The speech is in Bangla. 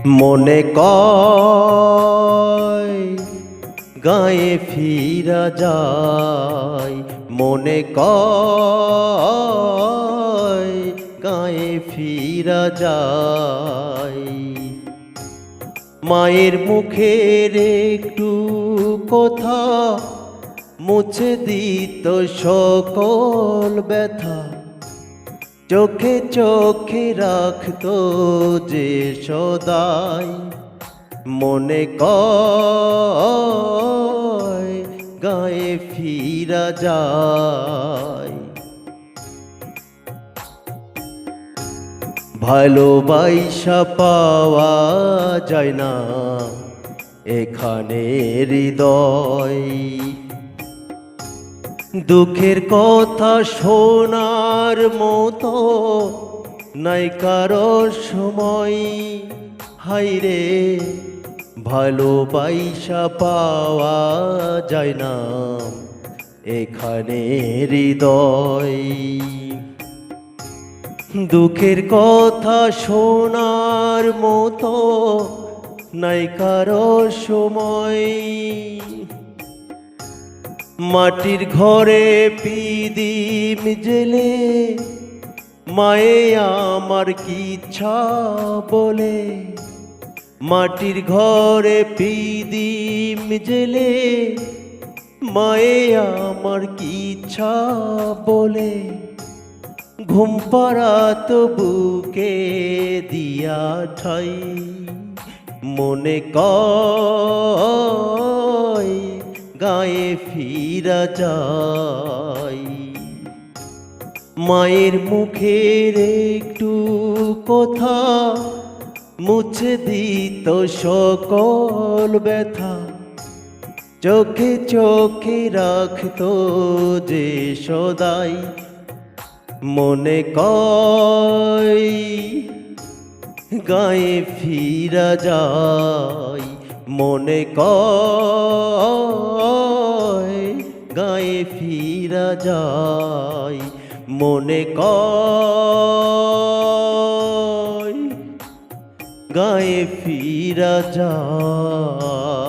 মনে কয় গায়ে ফিরা যায়, মনে কয় গায়ে ফিরা যায়। মায়ের মুখের একটু কথা মুছে দিত সকল ব্যথা, চোখে চোখে রাখতো যে সদাই। মনে কয় গায়ে ফিরা যায়। ভালোবাসা পাওয়া যায় না এখানে হৃদয়, দুঃখের কথা শোনার মতো নাই কারো সময়। হায়রে ভালোবাসা পাওয়া যায় না এখানে হৃদয়, দুঃখের কথা শোনার মতো নাই কারো সময়। মাটির ঘরে পিদিম জেলে মায়ে আমার কি ইচ্ছা বলে, মাটির ঘরে পিদিম জেলে মায়ে আমার কি ইচ্ছা বলে। ঘুম পাড়াত বুকে দিয়া ঠাই, মনে কয় গায়ে ফিরা যায়। মায়ের মুখের একটু কথা মুছে দিত সকল ব্যথা, চোখে চোখে রাখতো যে সদাই। মনে কয় গায়ে ফিরা যায়, মনে কয় গায়ে ফিরা যায়, মনে কয় গায়ে ফিরা যায়।